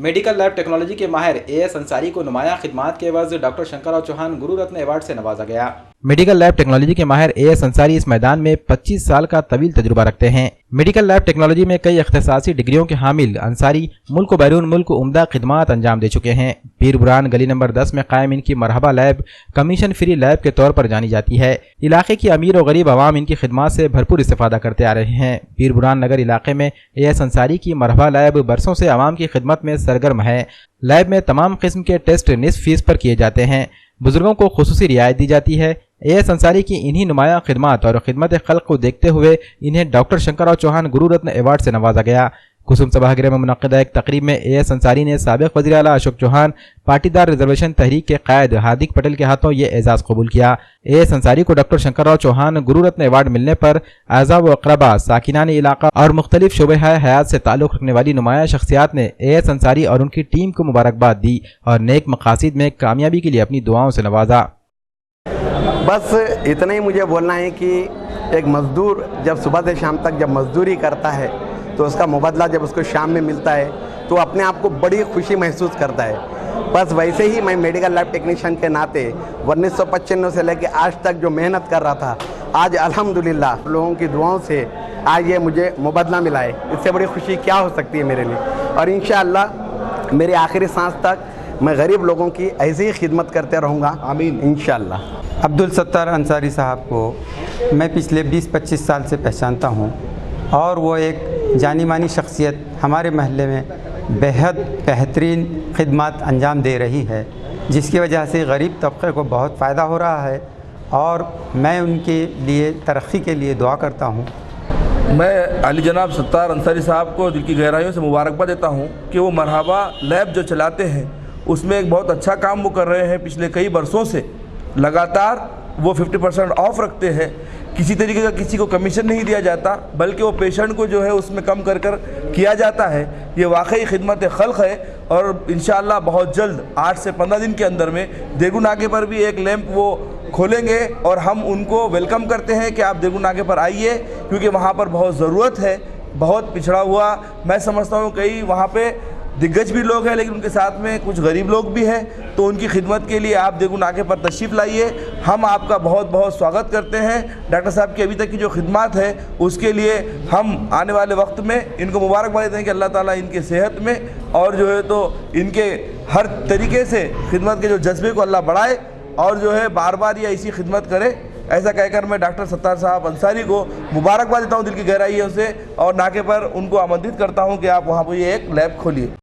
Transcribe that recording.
Medical lab technology के माहिर as Ansari को नुमाया खिदमात के एवज डॉक्टर शंकरराव चौहान गुरु रत्न अवार्ड से नवाजा गया। मेडिकल लैब टेक्नोलॉजी के माहिर एएस अंसारी इस मैदान में 25 साल का तवील तजुर्बा रखते हैं। मेडिकल लैब टेक्नोलॉजी में कई इख्तिसासी डिग्रियों के हामिल अंसारी मुल्क व बैरून मुल्क उम्दा खिदमात अंजाम दे चुके हैं। पीर बुरान गली नंबर 10 में कायम इनकी मरहबा लैब कमीशन फ्री लैब के तौर पर जानी जाती है। इलाके की अमीर और गरीब आवाम इनकी खिदमात से भरपूर इस्तेफादा करते आ रहे हैं। पीर बुरान नगर इलाके में एएस अंसारी की मरहबा लैब बरसों से आवाम की खिदमत में सरगर्म है। लैब में तमाम किस्म के टेस्ट निस्फ फीस पर किए जाते हैं। बुजुर्गों को खुसूसी रियायत दी जाती है। एएस अंसारी की इन्हीं नुमाया खिदमात और खिदमत खल्क को देखते हुए इन्हें डॉक्टर शंकरराव चौहान गुरु रत्न अवार्ड से नवाजा गया। कुसुम सभागृह में मुनक्किदा एक तकरीब में एएस अंसारी ने साबिक वज़ीर आला अशोक चौहान, पाटीदार रिजर्वेशन तहरीक के कायद हार्दिक पटेल के हाथों ये एजाज़ कबूल किया। एएस अंसारी को डॉक्टर शंकरराव चौहान गुरु रत्न अवार्ड मिलने पर आज़ा व अक़रबा, साकिनान इलाका और मुख्तलिफ शोबे हयात से ताल्लुक़ रखने वाली नुमाया शख्सियात ने एएस अंसारी और उनकी टीम को मुबारकबाद दी और नेक मकासिद में कामयाबी के लिए अपनी दुआओं से नवाजा। बस इतना ही मुझे बोलना है कि एक मज़दूर जब सुबह से शाम तक जब मज़दूरी करता है तो उसका मुबदला जब उसको शाम में मिलता है तो अपने आप को बड़ी खुशी महसूस करता है। बस वैसे ही मैं मेडिकल लैब टेक्नीशियन के नाते 1995 से लेकर आज तक जो मेहनत कर रहा था, आज अल्हम्दुलिल्लाह लोगों की दुआओं से आज ये मुझे मुबदला मिला है। इससे बड़ी खुशी क्या हो सकती है मेरे लिए। और इंशाअल्लाह मेरी आखिरी सांस तक मैं गरीब लोगों की ऐसी ही खिदमत करते रहूँगा। आमीन इंशाअल्लाह। अब्दुल सत्तार अंसारी साहब को मैं पिछले 20-25 साल से पहचानता हूँ और वो एक जानी मानी शख्सियत हमारे महल्ले में बेहद बेहतरीन खिदमत अंजाम दे रही है, जिसकी वजह से गरीब तबके को बहुत फ़ायदा हो रहा है और मैं उनके लिए तरक्की के लिए दुआ करता हूँ। मैं अली जनाब सत्तार अंसारी साहब को दिल की गहराइयों से मुबारकबाद देता हूँ कि वो मरहबा लैब जो चलाते हैं उसमें एक बहुत अच्छा काम वो कर रहे हैं। पिछले कई बरसों से लगातार वो 50% ऑफ रखते हैं। किसी तरीके का किसी को कमीशन नहीं दिया जाता, बल्कि वो पेशेंट को जो है उसमें कम कर किया जाता है। ये वाकई खिदमत खल्क है और इंशाअल्लाह बहुत जल्द 8 से 15 दिन के अंदर में देगू नाके पर भी एक लैंप वो खोलेंगे और हम उनको वेलकम करते हैं कि आप देगू नाके पर आइए, क्योंकि वहाँ पर बहुत ज़रूरत है। बहुत पिछड़ा हुआ मैं समझता हूँ, कई वहाँ पे दिग्गज भी लोग हैं लेकिन उनके साथ में कुछ गरीब लोग भी हैं। तो उनकी खिदमत के लिए आप देगू नाके पर तशरीफ़ लाइए। हम आपका बहुत बहुत स्वागत करते हैं। डॉक्टर साहब की अभी तक की जो खिदमत है उसके लिए हम आने वाले वक्त में इनको मुबारकबाद देते हैं कि अल्लाह ताला इनके सेहत में और जो है तो इनके हर तरीके से खिदमत के जो जज्बे को अल्लाह बढ़ाए और जो है बार बार ये ऐसी खिदमत करे। ऐसा कहकर मैं डॉक्टर सत्तार साहब अंसारी को मुबारकबाद देता हूँ दिल की गहराइयों से और नाके पर उनको आमंत्रित करता हूँ कि आप वहाँ पर ये एक लैब खोलिए।